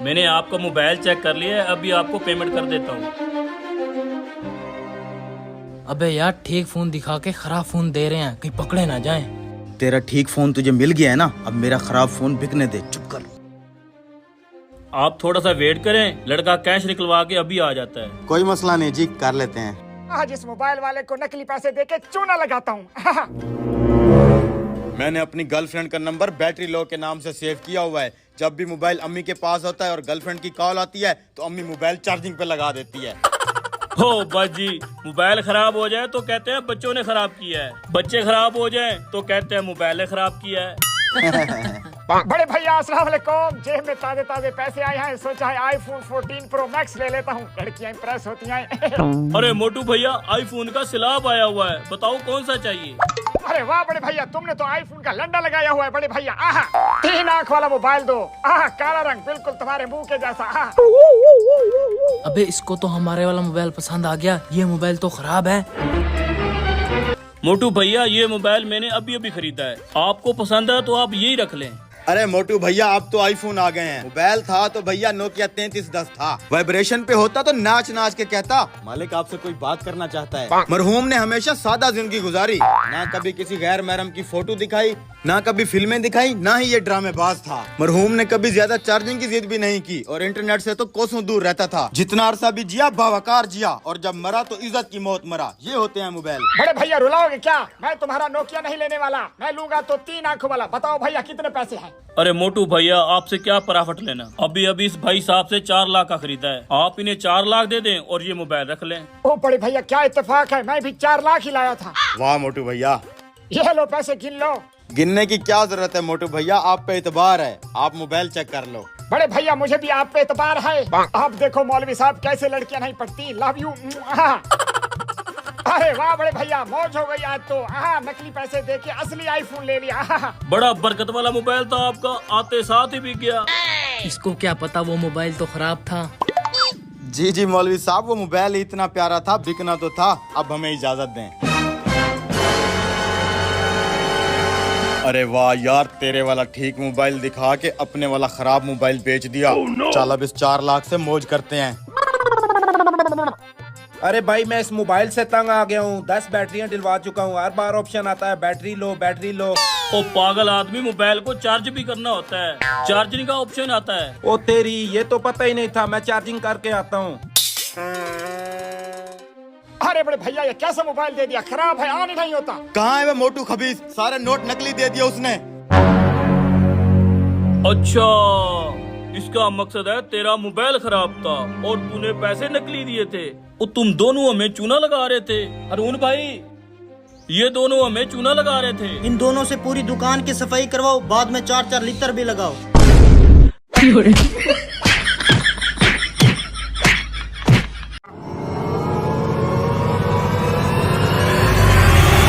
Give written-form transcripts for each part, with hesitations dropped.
मैंने आपका mobile check कर लिया है, अभी आपको पेमेंट कर देता हूँ। अबे यार, ठीक फोन दिखा के खराब फोन दे रहे हैं, कहीं पकड़े ना जाएं। तेरा ठीक फोन तुझे मिल गया है ना, अब मेरा खराब फोन बिकने दे, चुप कर। आप थोड़ा सा वेट करें, लड़का कैश निकलवा के अभी आ जाता है। कोई मसला नहीं जी, कर लेते हैं। आज इस मोबाइल वाले को नकली पैसे देके चूना लगाता हूँ। मैंने अपनी गर्लफ्रेंड का नंबर बैटरी लो के नाम से सेव किया हुआ है। जब भी मोबाइल अम्मी के पास होता है और गर्लफ्रेंड की कॉल आती है तो अम्मी मोबाइल चार्जिंग पे लगा देती है। हो बस जी, मोबाइल खराब हो जाए तो कहते हैं बच्चों ने खराब किया है, बच्चे खराब हो जाए तो कहते हैं मोबाइल ने खराब किया है। बड़े भैया अस्सलाम वालेकुम। जेब में ताजे ताजे पैसे आए हैं, सोचा है आईफोन 14 प्रो मैक्स ले लेता हूँ, लड़कियां इंप्रेस होती हैं। अरे मोटू भैया, आईफोन का सिलाब आया हुआ है, बताओ कौन सा चाहिए। अरे वाह बड़े भैया, तुमने तो आईफोन का लंडा लगाया हुआ है बड़े भैया। आहा, 3 आंख वाला मोबाइल दो। आहा, काला रंग, बिल्कुल तुम्हारे मुंह के जैसा। आहा। अबे इसको तो हमारे वाला मोबाइल पसंद आ गया, ये मोबाइल तो खराब है। मोटू भैया, ये मोबाइल मैंने अभी अभी खरीदा है, आपको पसंद है तो आप यही रख लें। अरे मोटू भैया, अब तो आईफोन आ गए हैं। मोबाइल था तो भैया नोकिया 3310 था, वाइब्रेशन पे होता तो नाच नाच के कहता मालिक आपसे कोई बात करना चाहता है। मरहूम ने हमेशा सादा जिंदगी गुजारी, ना कभी किसी गैर महरम की फोटो दिखाई, ना कभी फिल्में दिखाई, ना ही ये ड्रामेबाज था। मरहूम ने कभी ज्यादा चार्जिंग की जिद भी नहीं की और इंटरनेट से तो कोसों दूर रहता था। जितना अरसा भी जिया बावकार जिया, और जब मरा तो इज्जत की मौत मरा। ये होते हैं मोबाइल। बड़े भैया रुलाओगे क्या? मैं तुम्हारा नोकिया नहीं लेने वाला, मैं लूंगा तो 3 आंखों वाला। बताओ भैया कितने पैसे हैं? अरे मोटू भैया, आपसे क्या प्रॉफिट लेना, अभी अभी इस भाई साहब से 4 लाख का खरीदा है, आप इन्हें 4 लाख दे दें और ये मोबाइल रख लें। ओ बड़े भैया, क्या इत्तेफाक है, मैं भी 4 लाख ही लाया था। वाह मोटू भैया। ये लो पैसे, गिन लो। गिनने की क्या जरूरत है मोटू भैया, आप पे इतबार है, आप मोबाइल चेक कर लो। बड़े भैया, मुझे भी आप पे एतबार है। आप देखो मौलवी साहब कैसे लड़कियां नहीं पढ़ती। Love you. अरे वाह बड़े भैया, मौज हो गई आज तो। नकली पैसे देके असली आईफोन ले लिया। बड़ा बरकत वाला मोबाइल था आपका, आते साथ ही बिक गया। इसको क्या पता वो मोबाइल तो खराब था। जी जी मौलवी साहब, वो मोबाइल इतना प्यारा था, बिकना तो था। अब हमें इजाजत दें। अरे वाह यार, तेरे वाला ठीक मोबाइल दिखा के अपने वाला खराब मोबाइल बेच दिया। चल अब इस 4 लाख से मौज करते हैं। अरे भाई, मैं इस मोबाइल से तंग आ गया हूँ। 10 बैटरियां डलवा चुका हूँ, हर बार ऑप्शन आता है बैटरी लो बैटरी लो। ओ पागल आदमी, मोबाइल को चार्ज भी करना होता है, चार्जिंग का ऑप्शन आता है। ओ तेरी, ये तो पता ही नहीं था, मैं चार्जिंग करके आता हूँ। अरे बड़े भैया, ये कैसा मोबाइल दे दिया, खराब है, ऑन ही नहीं होता। कहाँ है वो मोटू खबीस, सारे नोट नकली दे दिए उसने। अच्छा, इसका मकसद है तेरा मोबाइल खराब था और तूने पैसे नकली दिए थे। और तुम दोनों हमें चूना लगा रहे थे। अरुण भाई, ये दोनों हमें चूना लगा रहे थे। इन दोनों से पूरी दुकान की सफाई करवाओ, बाद में 4-4 लीटर भी लगाओ।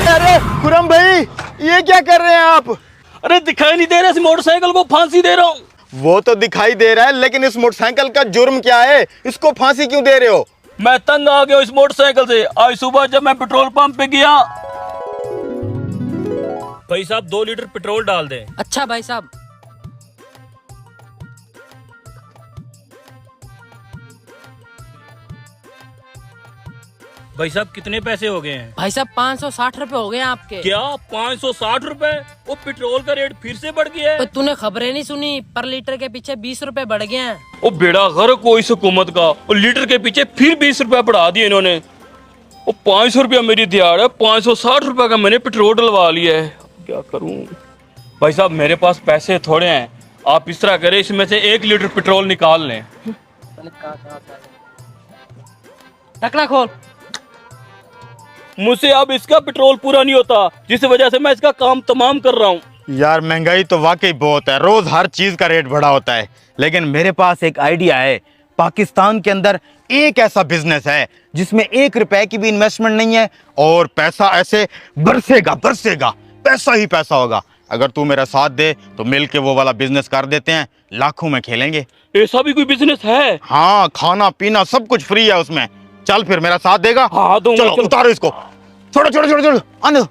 अरे खुरम भाई, ये क्या कर रहे हैं आप? अरे दिखाई नहीं दे रहा, इस मोटरसाइकिल को फांसी दे रहा हूँ। वो तो दिखाई दे रहा है, लेकिन इस मोटरसाइकिल का जुर्म क्या है? इसको फांसी क्यों दे रहे हो? मैं तंग आ गया इस मोटरसाइकिल से। आज सुबह जब मैं पेट्रोल पंप पे गया, भाई साहब 2 लीटर पेट्रोल डाल दें। अच्छा भाई साहब। भाई साहब कितने पैसे हो गए हैं? भाई साहब 560 रुपए हो गए आपके। क्या 560 रुपए? वो पेट्रोल का रेट फिर से बढ़ गया है। तो तूने खबरें नहीं सुनी, पर लीटर के पीछे 20 रुपए बढ़ गए हैं। वो बेड़ा गर्क हो इस हुकूमत का, और लीटर के पीछे फिर 20 रुपए बढ़ा दिए इन्होंने। वो 500 रुपया मेरी दिहाड़ है, 560 रुपए का मैंने पेट्रोल डलवा लिया है, क्या करूं? भाई साहब मेरे पास पैसे थोड़े हैं, आप इस तरह करें, इसमें से 1 लीटर पेट्रोल निकाल लें। ढकना खोल। मुझसे अब इसका पेट्रोल पूरा नहीं होता, जिस वजह से मैं इसका काम तमाम कर रहा हूँ। यार महंगाई तो वाकई बहुत है, रोज हर चीज का रेट बढ़ा होता है। लेकिन मेरे पास एक आइडिया है। पाकिस्तान के अंदर एक ऐसा बिजनेस है जिसमें 1 रुपए की भी इन्वेस्टमेंट नहीं है और पैसा ऐसे बरसेगा बरसेगा, पैसा ही पैसा होगा। अगर तू मेरा साथ दे तो मिलके वो वाला बिजनेस कर देते हैं, लाखों में खेलेंगे। ऐसा भी कोई बिजनेस है? हाँ, खाना पीना सब कुछ फ्री है उसमें। चल फिर, मेरा साथ देगा? हाँ दूंगा। चलो उतारो इसको, छोड़ो छोड़ो छोड़ो छोड़ो, आने दो।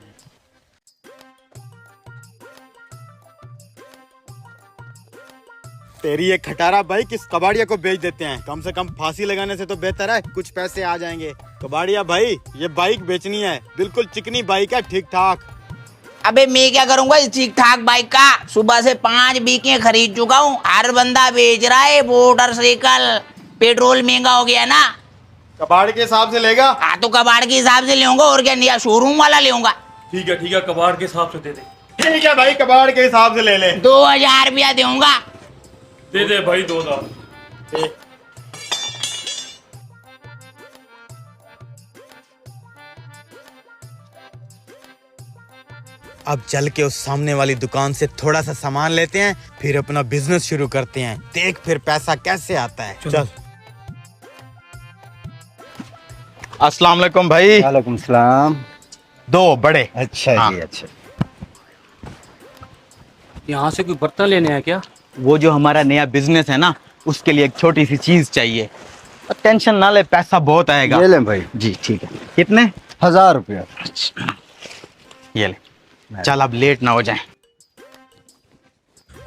तेरी ये खटारा बाइक इस कबाड़िया को बेच देते हैं, कम से कम फांसी लगाने से तो बेहतर है, कुछ पैसे आ जाएंगे। कबाड़िया भाई ये बाइक बेचनी है, बिल्कुल चिकनी बाइक है, ठीक ठाक। अबे मैं क्या करूंगा इस ठीक ठाक बाइक का, सुबह से 5 बीकें खरीद चुका हूँ, हर बंदा बेच रहा है मोटरसाइकिल, पेट्रोल महंगा हो गया ना। कबाड़ के हिसाब से लेगा? हाँ तो कबाड़ के हिसाब से लेऊंगा और क्या, नया शोरूम वाला लेऊंगा। ठीक है कबाड़ के हिसाब से दे दे। ठीक है भाई, कबाड़ के हिसाब से ले ले। 2000 रुपया दूंगा। दे दे भाई 2000। अब चल के उस सामने वाली दुकान से थोड़ा सा सामान लेते हैं, फिर अपना बिजनेस शुरू करते हैं, देख फिर पैसा कैसे आता है। चल। अस्सलाम वालेकुम भाई। वालेकुम सलाम। 2 बड़े। अच्छा हाँ। जी अच्छा। यहाँ से कोई बर्तन लेने आया क्या? वो जो हमारा नया बिजनेस है ना, उसके लिए एक छोटी सी चीज चाहिए। टेंशन ना ले, पैसा बहुत आएगा। ये लें भाई। जी ठीक है। कितने? 1000 रुपया। ये ले। चल अब लेट ना हो जाए।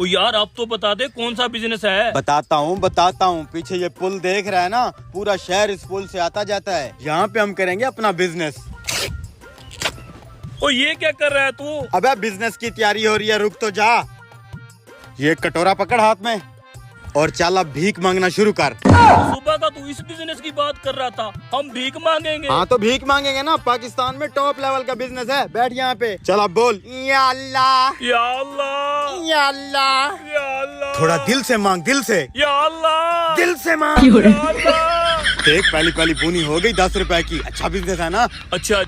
ओ यार आप तो बता दे कौन सा बिजनेस है। बताता हूँ। पीछे ये पुल देख रहा है ना, पूरा शहर इस पुल से आता जाता है। यहाँ पे हम करेंगे अपना बिजनेस। ओ ये क्या कर रहा है तू? अबे बिजनेस की तैयारी हो रही है, रुक तो जा। ये कटोरा पकड़ हाथ में और चल अब भीख मांगना शुरू कर। सुबह का तू इस बिजनेस की बात कर रहा था, हम भीख मांगेंगे। हाँ तो भीख मांगेंगे ना, पाकिस्तान में टॉप लेवल का बिजनेस है। बैठ यहाँ पे, चल अब बोल। या अल्लाह या अल्लाह या अल्लाह। या अल्लाह। थोड़ा दिल से मांग, दिल से। या अल्लाह। दिल से मांग। या अल्लाह। देख पहली बुनी हो गई 10 रुपए की। अच्छा बिजनेस है ना। अच्छा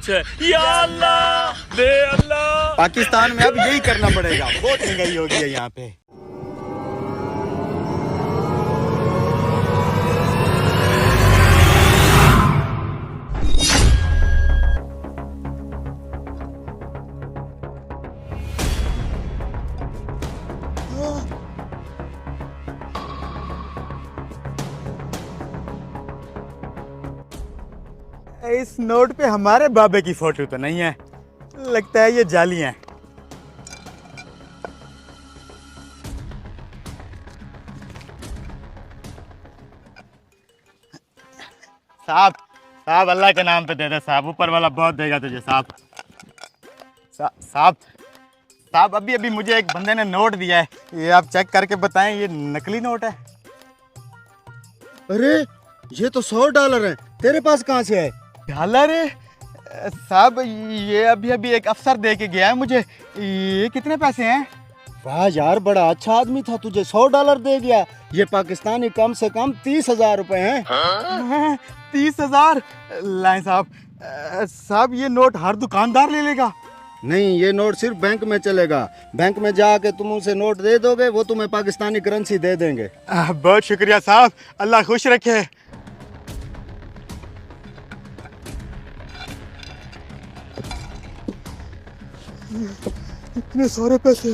या अल्लाह दे अल्लाह। पाकिस्तान में अब यही करना पड़ेगा, बहुत महंगाई हो गई है यहाँ पे। इस नोट पे हमारे बाबे की फोटो तो नहीं है, लगता है ये जाली है। साहब अल्लाह के नाम पे दे दे साहब, ऊपर वाला बहुत देगा तुझे साहब। साहब अभी मुझे एक बंदे ने नोट दिया है, ये आप चेक करके बताएं ये नकली नोट है। अरे ये तो $100 है, तेरे पास कहाँ से है? डॉलर? साहब ये अभी एक अफसर दे के गया है मुझे। ये कितने पैसे हैं? वाह यार, बड़ा अच्छा आदमी था, तुझे $100 दे गया। ये पाकिस्तानी कम से कम 30,000 रुपए हैं। 30,000? लाएं साहब। साहब ये नोट हर दुकानदार ले लेगा? नहीं, ये नोट सिर्फ बैंक में चलेगा। बैंक में जाके तुम उसे नोट दे दोगे, वो तुम्हें पाकिस्तानी करेंसी दे देंगे। बहुत शुक्रिया साहब, अल्लाह खुश रखे। इतने सारे पैसे।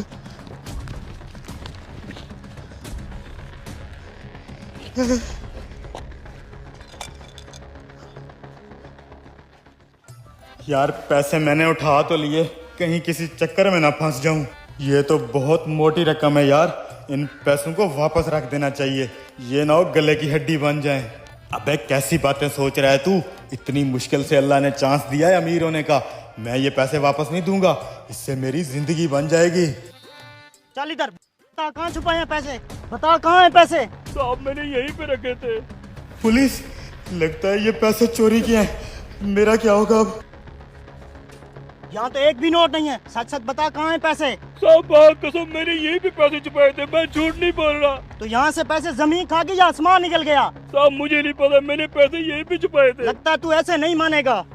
यार पैसे मैंने उठा तो लिए, कहीं किसी चक्कर में ना फंस जाऊं। ये तो बहुत मोटी रकम है यार, इन पैसों को वापस रख देना चाहिए, ये ना हो गले की हड्डी बन जाए। अबे कैसी बातें सोच रहा है तू, इतनी मुश्किल से अल्लाह ने चांस दिया है अमीर होने का। मैं ये पैसे वापस नहीं दूंगा, इससे मेरी जिंदगी बन जाएगी। चल इधर, बता कहाँ छुपाए हैं पैसे, बता कहाँ हैं पैसे। साहब मैंने यहीं पे रखे थे। पुलिस, लगता है ये पैसे चोरी किए हैं, मेरा क्या होगा अब? यहाँ तो एक भी नोट नहीं है, सच सच बता कहाँ हैं पैसे। साहब कसम मैंने यहीं पे पैसे छुपाए थे, मैं झूठ नहीं बोल रहा। तो यहाँ से पैसे जमीन खा गई या आसमान निकल गया। साहब मुझे नहीं पता, मैंने पैसे यहीं पे छुपाए थे। लगता है तू ऐसे नहीं मानेगा।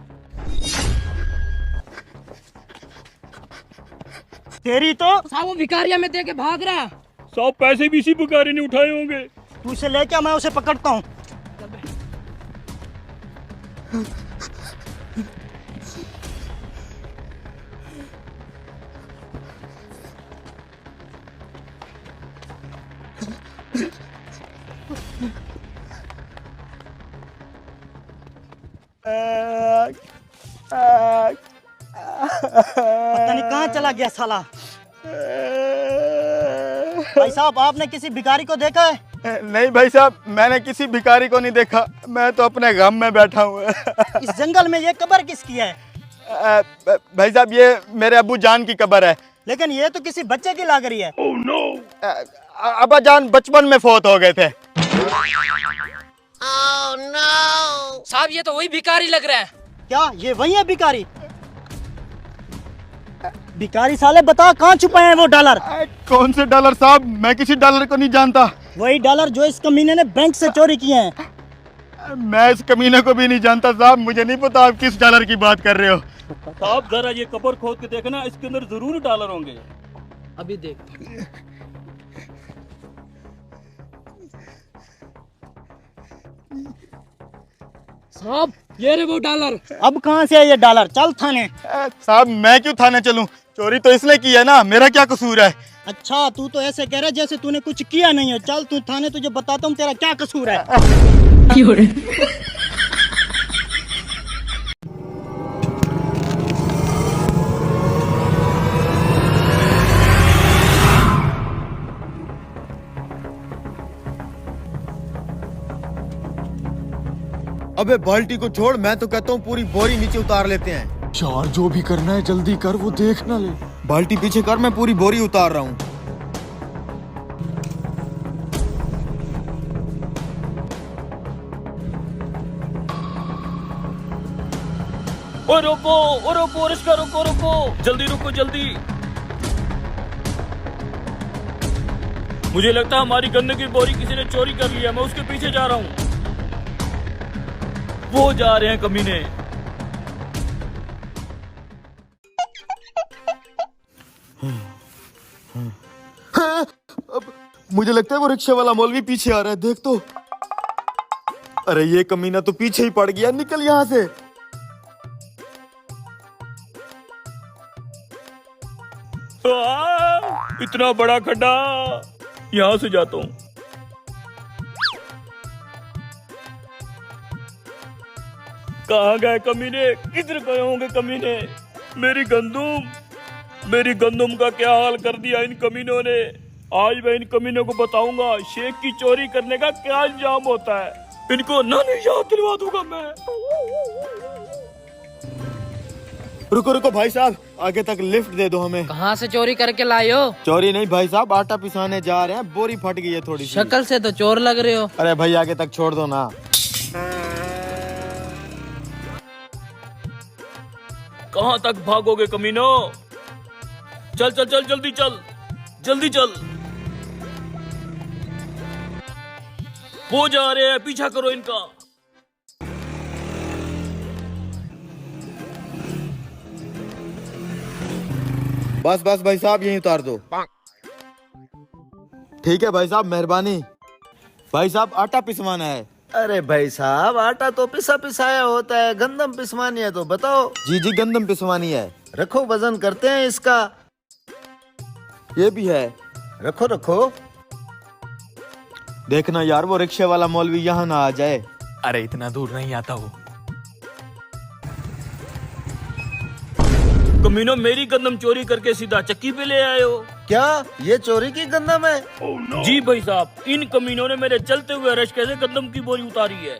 तेरी तो साहब वो भिखारिया में दे के भाग रहा। साहब पैसे भी इसी भिखारी ने उठाए होंगे। तू इसे लेके मैं उसे पकड़ता हूँ। पता नहीं कहाँ चला गया साला। भाई साहब आपने किसी भिखारी को देखा है? नहीं भाई साहब, मैंने किसी भिखारी को नहीं देखा, मैं तो अपने गम में बैठा हूँ। इस जंगल में ये कब्र किसकी है? भाई साहब ये मेरे अब्बू जान की कब्र है। लेकिन ये तो किसी बच्चे की लग रही है। अब्बा जान बचपन में फौत हो गए थे। साहब ये तो वही भिखारी लग रहा है। क्या ये वही है भिखारी? भिखारी साले बता कहाँ छुपाए हैं वो डॉलर? कौन से डॉलर साहब, मैं किसी डॉलर को नहीं जानता। वही डॉलर जो इस कमीने ने बैंक से चोरी किए हैं। मैं इस कमीने को भी नहीं जानता साहब, मुझे नहीं पता आप किस डॉलर की बात कर रहे हो। साहब जरा ये कब्र खोद के देखना, इसके अंदर जरूर डॉलर होंगे। अभी देख। साहब ये रे वो डॉलर। अब कहाँ से है ये डॉलर? चल थाने। साहब मैं क्यों थाने चलूं, चोरी तो इसने की है ना, मेरा क्या कसूर है। अच्छा तू तो ऐसे कह रहा है जैसे तूने कुछ किया नहीं हो। चल तू थाने, तुझे बताता हूँ तेरा क्या कसूर है। अबे बाल्टी को छोड़, मैं तो कहता हूँ पूरी बोरी नीचे उतार लेते हैं। यार जो भी करना है जल्दी कर, वो देख ना ले। बाल्टी पीछे कर, मैं पूरी बोरी उतार रहा हूँ। ओ रोको रिश्का, रोको, जल्दी रुको जल्दी। मुझे लगता है हमारी गन्ने की बोरी किसी ने चोरी कर लिया, मैं उसके पीछे जा रहा हूँ। वो जा रहे हैं कमीने। अब मुझे लगता है वो रिक्शा वाला मौलवी पीछे आ रहा है, देख तो। अरे ये कमीना तो पीछे ही पड़ गया, निकल यहाँ से। इतना बड़ा खड्डा, यहाँ से जाता हूँ। कहाँ गए कमीने, किधर गए होंगे कमीने? मेरी गंदुम का क्या हाल कर दिया इन कमीनों ने। आज मैं इन कमीनों को बताऊंगा शेख की चोरी करने का क्या अंजाम होता है। इनको ना नहीं याद दिलवा दूंगा मैं। रुको भाई साहब, आगे तक लिफ्ट दे दो हमें। कहाँ से चोरी करके लाए हो? चोरी नहीं भाई साहब, आटा पिसाने जा रहे हैं, बोरी फट गई है थोड़ी सी। शक्ल से तो चोर लग रहे हो। अरे भाई आगे तक छोड़ दो ना। कहाँ तक भागोगे कमीनो? चल जल्दी चल। वो जा रहे हैं, पीछा करो इनका। बस भाई साहब यहीं उतार दो। ठीक है भाई साहब, मेहरबानी। भाई साहब आटा पिसवाना है। अरे भाई साहब आटा तो पिसाया होता है, गंदम पिसवानी है तो बताओ। जी गंदम पिसवानी है। रखो वजन करते हैं इसका। ये भी है, रखो। देखना यार वो रिक्शे वाला मौलवी यहाँ ना आ जाए। अरे इतना दूर नहीं आता वो। कमीनो मेरी गंदम चोरी करके सीधा चक्की पे ले आए हो। क्या ये चोरी की गंदम है? जी भाई साहब, इन कमीनों ने मेरे चलते हुए रश्के से गंदम की बोरी उतारी है।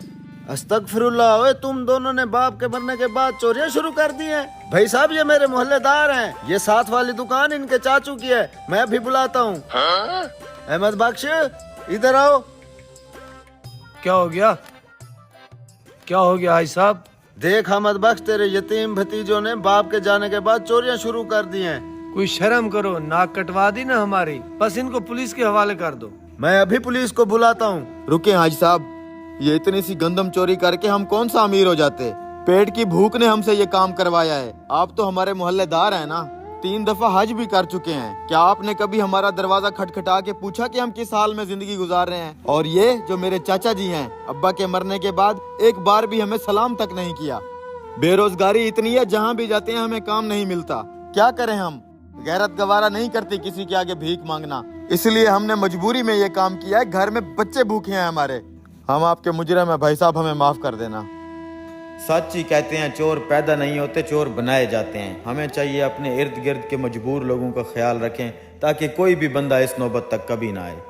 अस्तगफिरुल्लाह, ओए तुम दोनों ने बाप के मरने के बाद चोरियां शुरू कर दी हैं। भाई साहब ये मेरे मोहल्लेदार हैं, ये साथ वाली दुकान इनके चाचू की है, मैं भी बुलाता हूँ। अहमद बख्श इधर आओ। क्या हो गया भाई साहब? देख अहमद बख्श, तेरे यतीम भतीजों ने बाप के जाने के बाद चोरियां शुरू कर दी हैं। कोई शर्म करो, नाक कटवा दी ना हमारी। बस इनको पुलिस के हवाले कर दो। मैं अभी पुलिस को बुलाता हूँ। रुके हाजी साहब, ये इतनी सी गंदम चोरी करके हम कौन सा अमीर हो जाते? पेट की भूख ने हमसे ये काम करवाया है। आप तो हमारे मोहल्लेदार हैं ना, 3 दफा हज भी कर चुके हैं। क्या आपने कभी हमारा दरवाजा खटखटा के पूछा कि हम किस हाल में जिंदगी गुजार रहे हैं? और ये जो मेरे चाचा जी हैं, अब्बा के मरने के बाद एक बार भी हमें सलाम तक नहीं किया। बेरोजगारी इतनी है, जहाँ भी जाते हैं हमें काम नहीं मिलता। क्या करें हम? गैरत गवारा नहीं करती किसी के आगे भीख मांगना, इसलिए हमने मजबूरी में ये काम किया है। घर में बच्चे भूखे हैं हमारे। हम आपके मुजरिम हैं भाई साहब, हमें माफ कर देना। सच ही कहते हैं, चोर पैदा नहीं होते, चोर बनाए जाते हैं। हमें चाहिए अपने इर्द गिर्द के मजबूर लोगों का ख्याल रखें, ताकि कोई भी बंदा इस नौबत तक कभी ना आए।